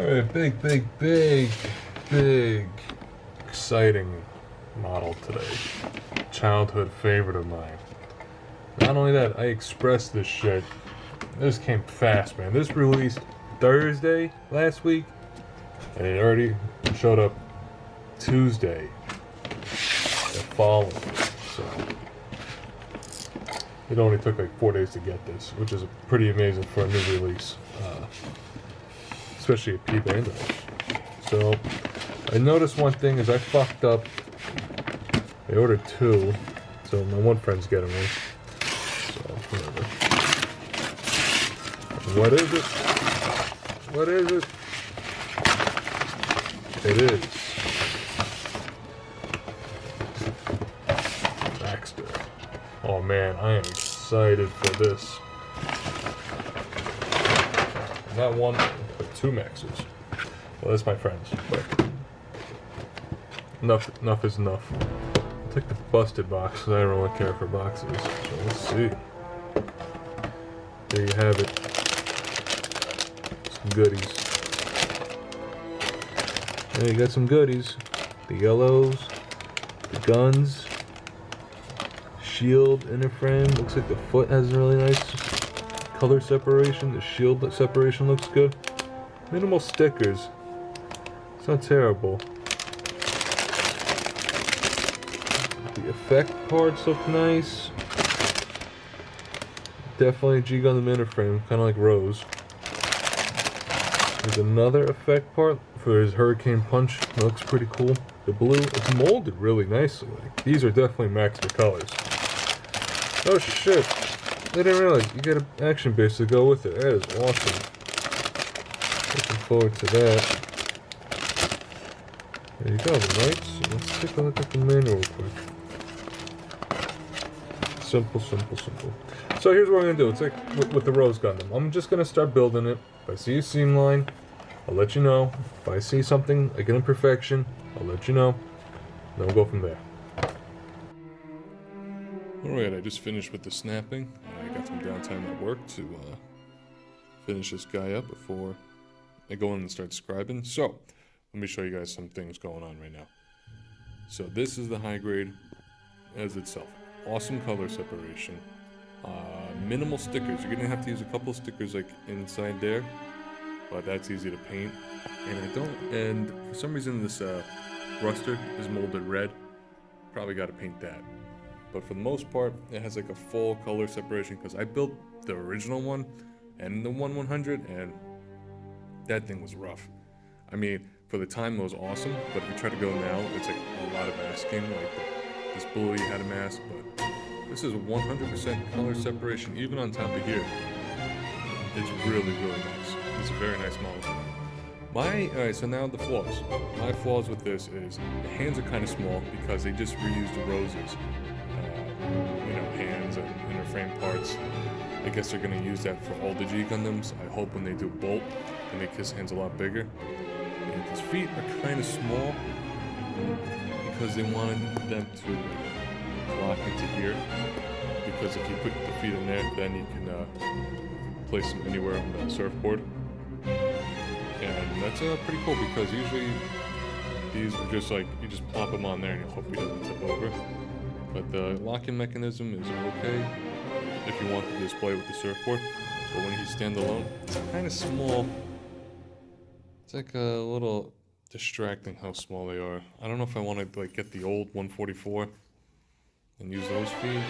Alright, big, exciting model today. Childhood favorite of mine. Not only that, I expressed this shit. This came fast, man. This released Thursday last week, and it already showed up Tuesday the following. So it only took like 4 days to get this, which is pretty amazing for a new release, especially at P Bandai. So I noticed one thing is I fucked up. I ordered two, so my one friend's getting one. So whatever. What is it? What is it? It is Maxter. Oh man, I am excited for this. Not one, but two Maxers. Well, that's my friends, but enough is enough. I'll take the busted box because I don't really care for boxes. So let's see. There you have it. Some goodies. There you got some goodies. The yellows, the guns, shield, Inneframe. Looks like the foot has a really nice color separation. The shield separation looks good. Minimal stickers. It's not terrible. The effect parts look nice. Definitely G Gundam Inneframe, kind of like Rose. There's another effect part for his Hurricane Punch. That looks pretty cool. The blue, it's molded really nicely. Like, these are definitely Maxter colors. Oh shit! I didn't realize you get an action base to go with it. That is awesome. Looking forward to that. There you go, the knights. Let's take a look at the manual real quick. Simple. So here's what we're gonna do. It's like with the Rose Gundam. I'm just gonna start building it. If I see a seam line, I'll let you know. If I see something like an imperfection, I'll let you know. Then we'll go from there. Alright, I just finished with the snapping. I got some downtime at work to finish this guy up before I go in and start scribing. So, let me show you guys some things going on right now. So this is the high grade as itself. Awesome color separation. Minimal stickers. You're gonna have to use a couple of stickers like inside there, but that's easy to paint. And for some reason this Russet is molded red. Probably got to paint that. But for the most part, it has like a full color separation because I built the original one and the 1/100, and that thing was rough. I mean, for the time it was awesome, but if you try to go now, it's like a lot of masking. Like this bully had a mask, but this is 100% color separation, even on top of here. It's really nice. It's a very nice model. Alright, so now the flaws. My flaws with this is the hands are kind of small because they just reused the roses. Hands and inner frame parts. I guess they're going to use that for all the G Gundams. I hope when they do Bolt, they make his hands a lot bigger. And his feet are kind of small because they wanted them to lock into here. Because if you put the feet in there, then you can place them anywhere on the surfboard. And that's pretty cool because usually these are just like, you just plop them on there and you hope he doesn't tip over. But the locking mechanism is okay if you want to display with the surfboard. But when he's standalone, it's kind of small. It's like a little distracting how small they are. I don't know if I want to like get the old 144 and use those feet. And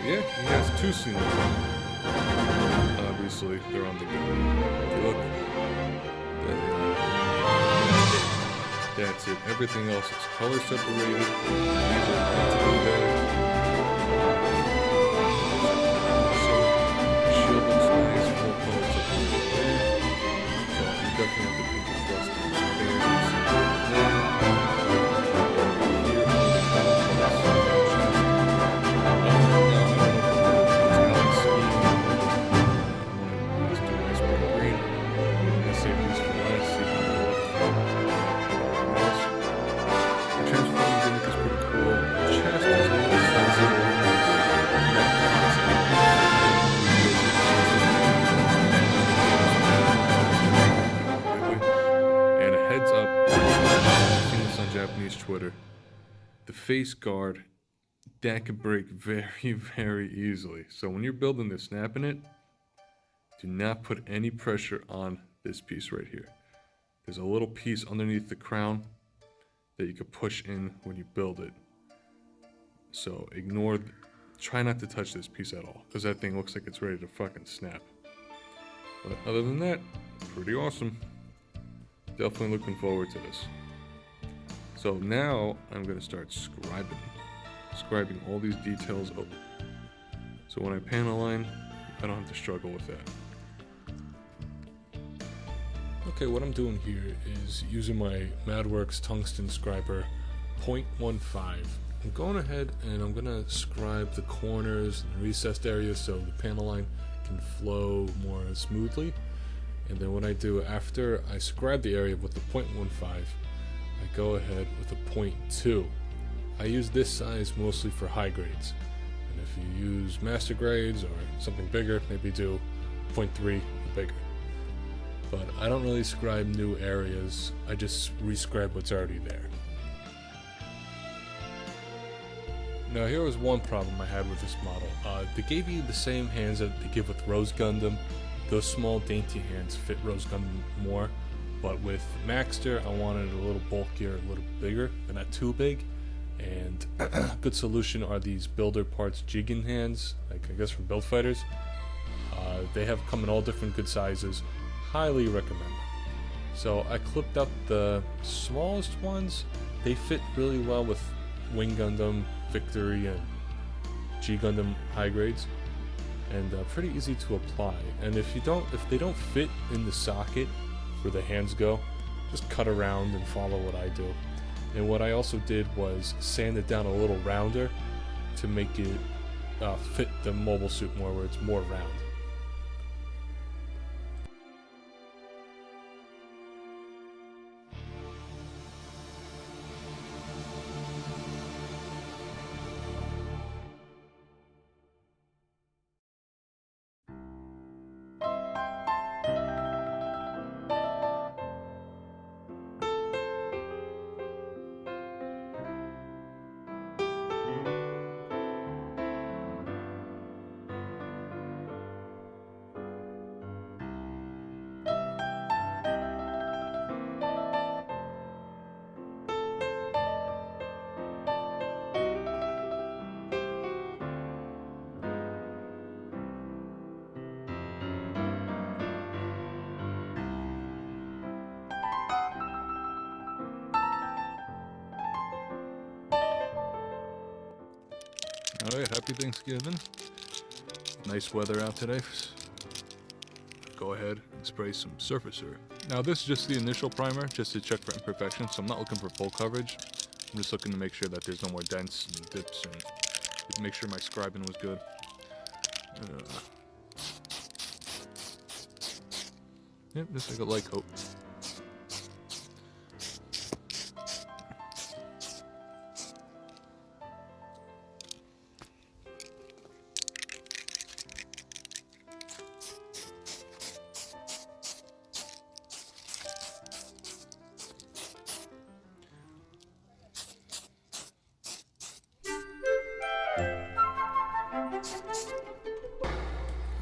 yeah, he has two scenes. Obviously, they're on the go. If you look, that's it. Everything else is color separated. Shield looks nice, full color separated there. So you definitely have to paint the thrusters Transforming gimmick is pretty cool. Chest is a little Japanese Twitter, the face guard, that could break very, very easily. So when you're building this, snapping it, do not put any pressure on this piece right here. There's a little piece underneath the crown that you could push in when you build it. So try not to touch this piece at all, because that thing looks like it's ready to fucking snap. But other than that, pretty awesome. Definitely looking forward to this. So now I'm going to start scribing all these details up. So when I pan a line, I don't have to struggle with that. Okay, what I'm doing here is using my MadWorks tungsten scriber 0.15. I'm going ahead and I'm going to scribe the corners and recessed areas so the panel line can flow more smoothly. And then what I do after I scribe the area with the 0.15, I go ahead with a 0.2. I use this size mostly for high grades. And if you use master grades or something bigger, maybe do 0.3 or bigger. But I don't really scribe new areas, I just rescribe what's already there. Now here was one problem I had with this model. They gave you the same hands that they give with Rose Gundam. Those small dainty hands fit Rose Gundam more, but with Maxter I wanted it a little bulkier, a little bigger, but not too big. And a good solution are these builder parts G Gundam hands, like I guess from Build Fighters. They have come in all different good sizes. Highly recommend them. So I clipped up the smallest ones. They fit really well with Wing Gundam, Victory, and G Gundam high grades, and pretty easy to apply. And if they don't fit in the socket where the hands go, just cut around and follow what I do. And what I also did was sand it down a little rounder to make it fit the mobile suit more, where it's more round. Alright, happy Thanksgiving. Nice weather out today. Go ahead and spray some surfacer. Now this is just the initial primer, just to check for imperfections, so I'm not looking for full coverage. I'm just looking to make sure that there's no more dents and dips, and make sure my scribing was good. Yep, just like a light coat.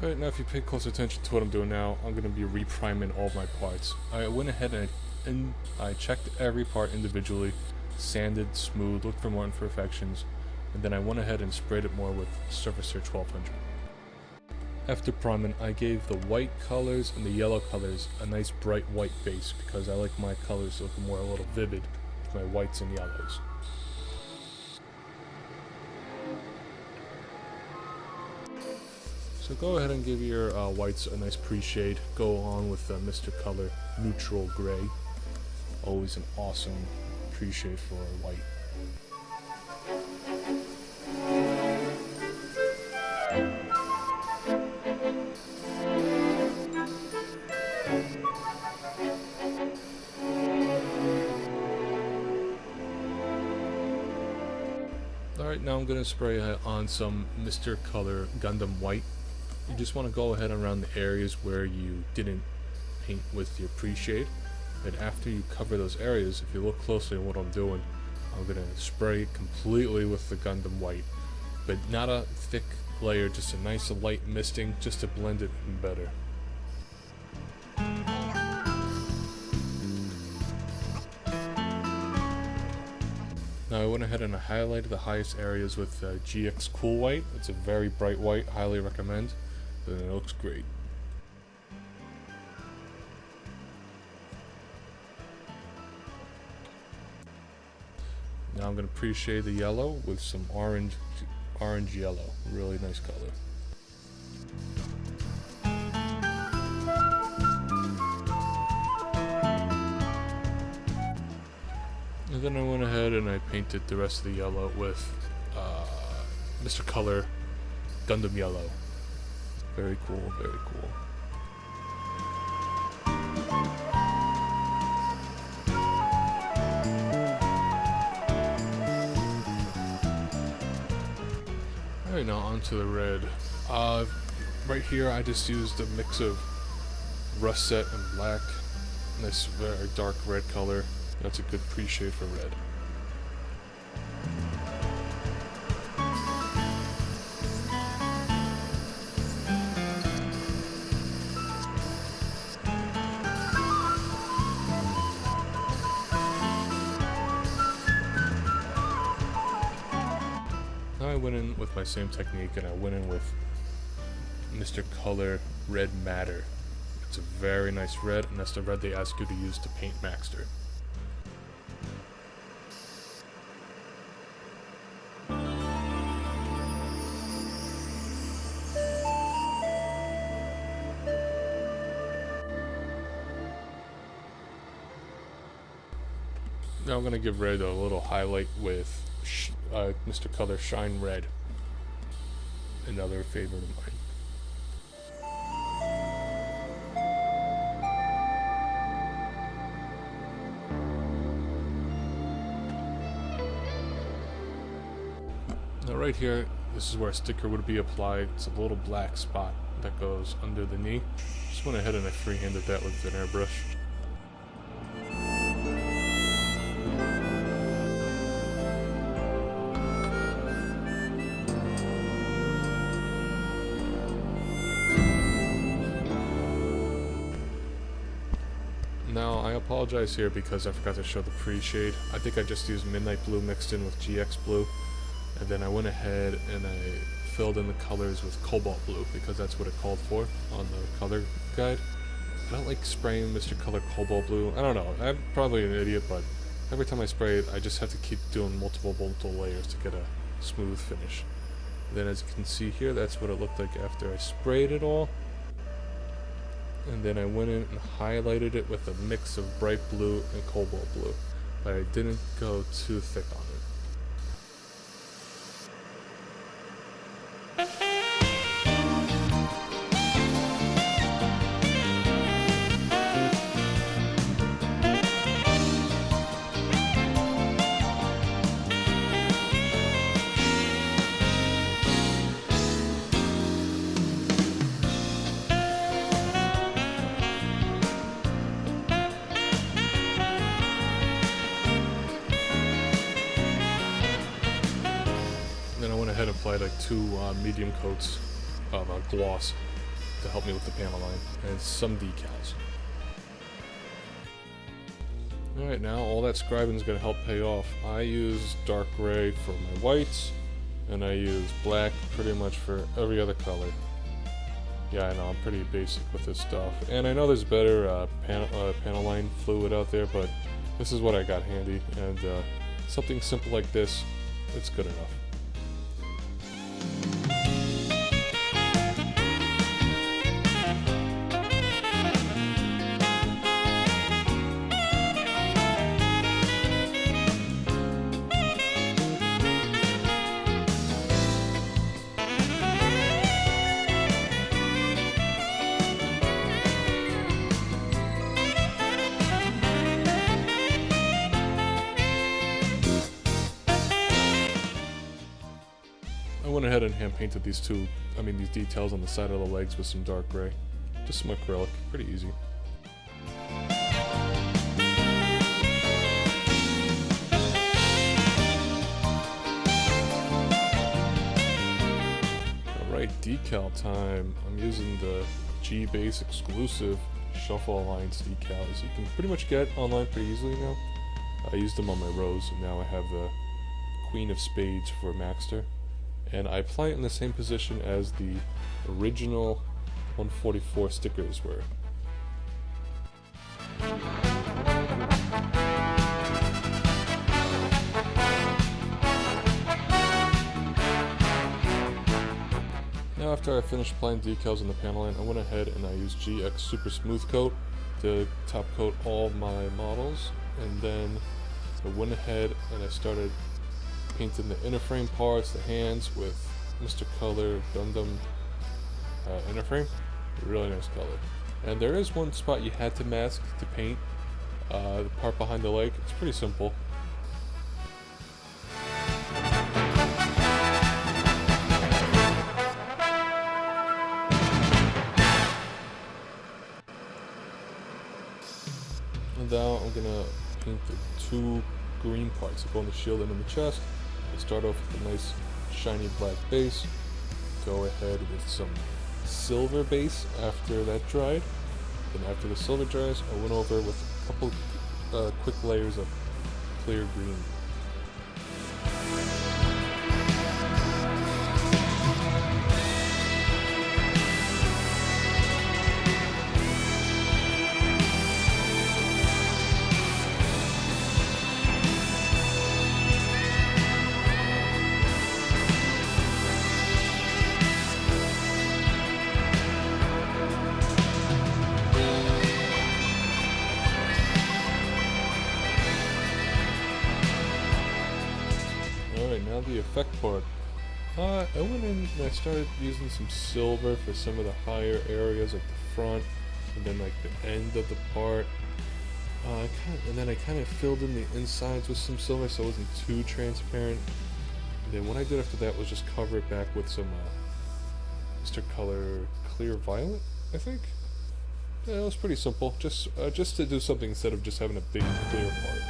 Alright, now if you pay close attention to what I'm doing now, I'm going to be repriming all my parts. I went ahead and I checked every part individually, sanded, smooth, looked for more imperfections, and then I went ahead and sprayed it more with Surfacer 1200. After priming, I gave the white colors and the yellow colors a nice bright white base because I like my colors to look more a little vivid with my whites and yellows. So go ahead and give your whites a nice pre-shade. Go on with Mr. Color Neutral Gray. Always an awesome pre-shade for white. Alright, now I'm going to spray on some Mr. Color Gundam White. You just want to go ahead around the areas where you didn't paint with your pre-shade. And after you cover those areas, if you look closely at what I'm doing, I'm going to spray completely with the Gundam white. But not a thick layer, just a nice light misting just to blend it in better. Now I went ahead and I highlighted the highest areas with GX Cool White. It's a very bright white, highly recommend, and it looks great. Now I'm going to pre-shade the yellow with some orange yellow. Really nice color. And then I went ahead and I painted the rest of the yellow with Mr. Color Gundam Yellow. Very cool, very cool. Alright, now onto the red. Right here I just used a mix of Russet and black. Nice, very dark red color. That's a good pre-shade for red. Now I went in with my same technique and I went in with Mr. Color Red Matter. It's a very nice red, and that's the red they ask you to use to paint Maxter. Now I'm going to give red a little highlight with Mr. Color Shine Red, another favorite of mine. Now right here, this is where a sticker would be applied. It's a little black spot that goes under the knee. Just went ahead and I freehanded that with an airbrush. Now, I apologize here because I forgot to show the pre-shade. I think I just used Midnight Blue mixed in with GX Blue. And then I went ahead and I filled in the colors with Cobalt Blue because that's what it called for on the color guide. I don't like spraying Mr. Color Cobalt Blue. I don't know. I'm probably an idiot, but every time I spray it, I just have to keep doing multiple layers to get a smooth finish. And then as you can see here, that's what it looked like after I sprayed it all. And then I went in and highlighted it with a mix of bright blue and cobalt blue, but I didn't go too thick on it. Then I went ahead and applied like 2 medium coats of gloss to help me with the panel line, and some decals. Alright, now all that scribing is going to help pay off. I use dark gray for my whites, and I use black pretty much for every other color. Yeah, I know, I'm pretty basic with this stuff. And I know there's better panel line fluid out there, but this is what I got handy, and something simple like this, it's good enough. I went ahead and hand painted these details on the side of the legs with some dark gray. Just some acrylic, pretty easy. decal time, I'm using the G Base exclusive Shuffle Alliance decals. You can pretty much get online pretty easily now. I used them on my Rose, and now I have the Queen of Spades for Maxter. And I apply it in the same position as the original 144 stickers were. Now after I finished applying decals on the panel line, I went ahead and I used GX Super Smooth Coat to top coat all my models, and then I went ahead and I started painting the Inneframe parts, the hands, with Mr. Color Gundam Inneframe. Really nice color. And there is one spot you had to mask to paint, the part behind the leg. It's pretty simple. And now I'm gonna paint the two green parts that go on the shield and on the chest. I start off with a nice shiny black base. Go ahead with some silver base after that dried. Then after the silver dries, I went over with a couple quick layers of clear green. Now the effect part. I went in and I started using some silver for some of the higher areas, like the front, and then like the end of the part. And then I kind of filled in the insides with some silver so it wasn't too transparent. And then what I did after that was just cover it back with some Mr. Color Clear Violet, I think. Yeah, it was pretty simple. Just to do something instead of just having a big clear part.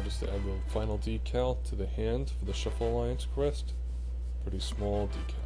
Just to add the final decal to the hand for the Shuffle Alliance crest. Pretty small decal.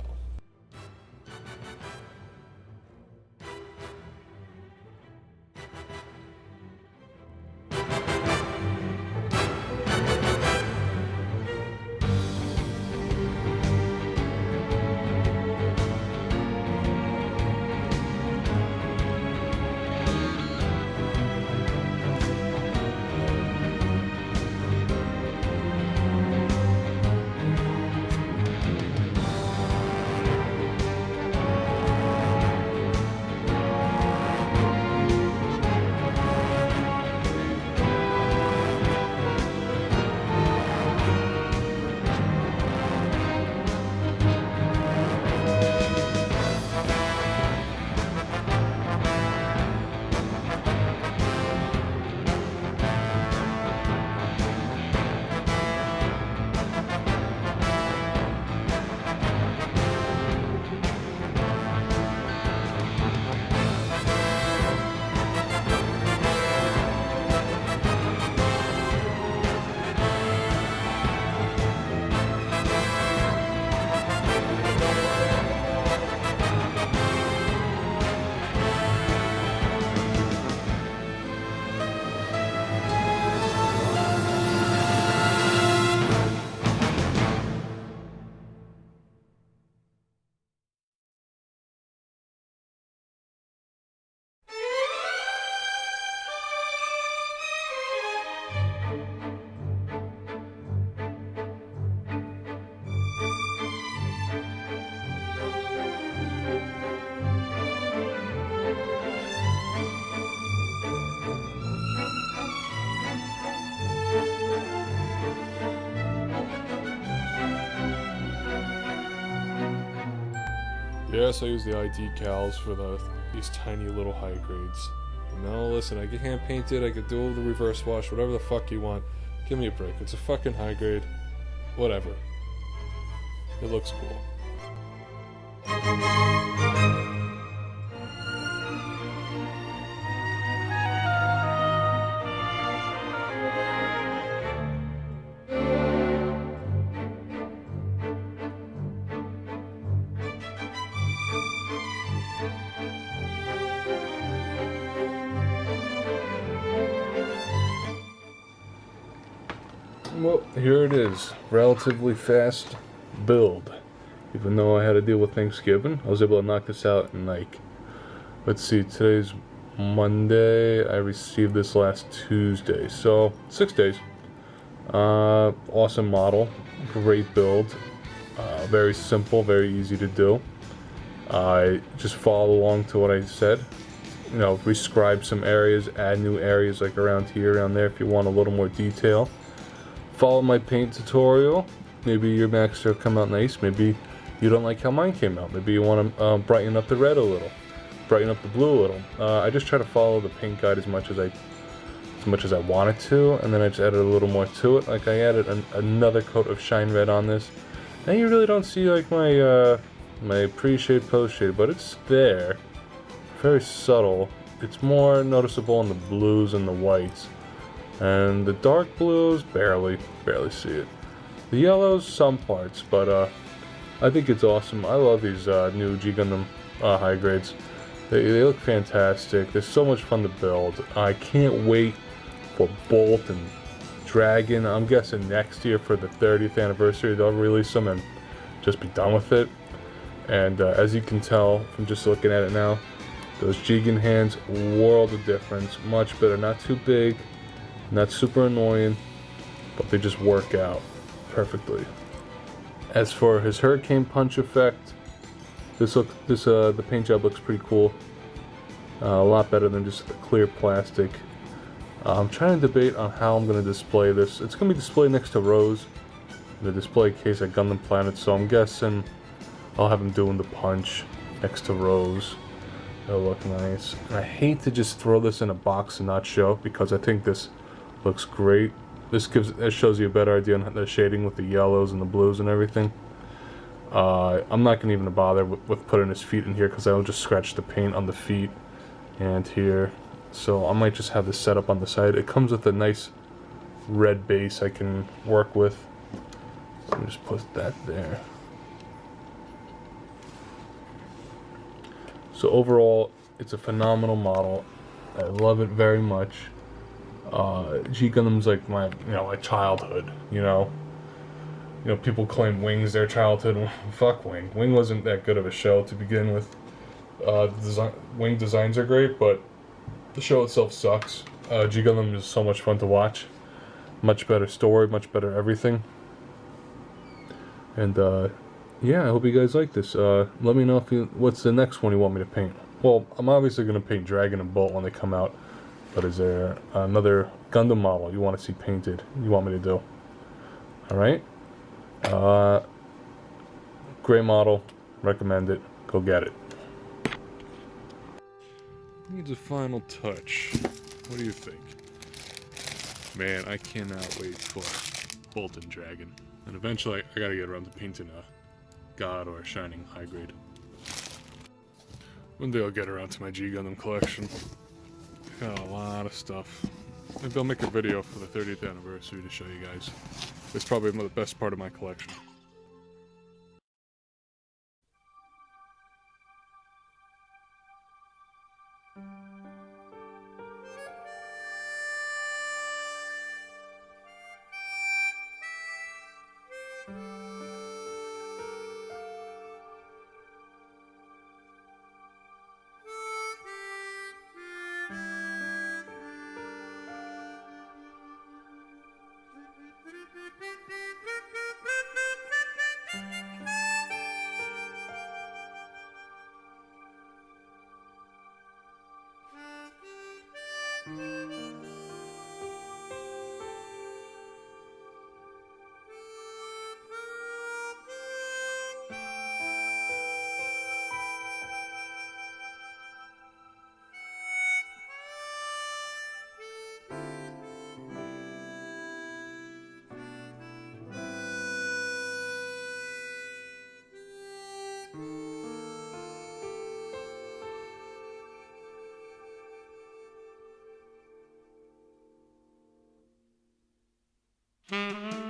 Yes, I use the eye decals for these tiny little high grades. No, listen, I can hand paint it, I could do the reverse wash, whatever the fuck you want. Give me a break. It's a fucking high grade. Whatever. It looks cool. Well, here it is. Relatively fast build. Even though I had to deal with Thanksgiving, I was able to knock this out in like, let's see, today's Monday. I received this last Tuesday, so 6 days. Awesome model, great build, very simple, very easy to do. Just follow along to what I said. You know, rescribe some areas, add new areas like around here, around there if you want a little more detail. Follow my paint tutorial. Maybe your Maxter will come out nice. Maybe you don't like how mine came out. Maybe you want to brighten up the red a little, brighten up the blue a little. I just try to follow the paint guide as much as I wanted to, and then I just added a little more to it. Like I added another coat of shine red on this. Now you really don't see like my my pre-shade, post-shade, but it's there. Very subtle. It's more noticeable in the blues and the whites. And the dark blues, barely see it. The yellows, some parts, but I think it's awesome. I love these new G Gundam high grades. They look fantastic. They're so much fun to build. I can't wait for Bolt and Dragon. I'm guessing next year for the 30th anniversary they'll release them and just be done with it. And as you can tell from just looking at it now, those G Gun hands, world of difference. Much better, not too big. Not super annoying, but they just work out perfectly. As for his Hurricane Punch effect, the paint job looks pretty cool. A lot better than just the clear plastic. I'm trying to debate on how I'm going to display this. It's going to be displayed next to Rose in the display case at Gundam Planet, so I'm guessing I'll have him doing the punch next to Rose. It'll look nice. And I hate to just throw this in a box and not show, because I think this looks great. This shows you a better idea on the shading with the yellows and the blues and everything. I'm not gonna even bother with putting his feet in here because I'll just scratch the paint on the feet and here. So I might just have this set up on the side. It comes with a nice red base I can work with. So let me just put that there. So overall, it's a phenomenal model. I love it very much. G Gundam's like my childhood, you know. People claim Wing's their childhood. Fuck Wing. Wing wasn't that good of a show to begin with. Wing designs are great, but the show itself sucks. G Gundam is so much fun to watch. Much better story, much better everything. And yeah, I hope you guys like this. Let me know what's the next one you want me to paint. Well, I'm obviously going to paint Dragon and Bolt when they come out. But is there another Gundam model you want to see painted, you want me to do? Alright? Great model. Recommend it. Go get it. Needs a final touch. What do you think? Man, I cannot wait for Bolt and Dragon. And eventually I gotta get around to painting a God or a Shining high grade. One day I'll get around to my G Gundam collection. Got a lot of stuff. Maybe I'll make a video for the 30th anniversary to show you guys. It's probably the best part of my collection. Bye.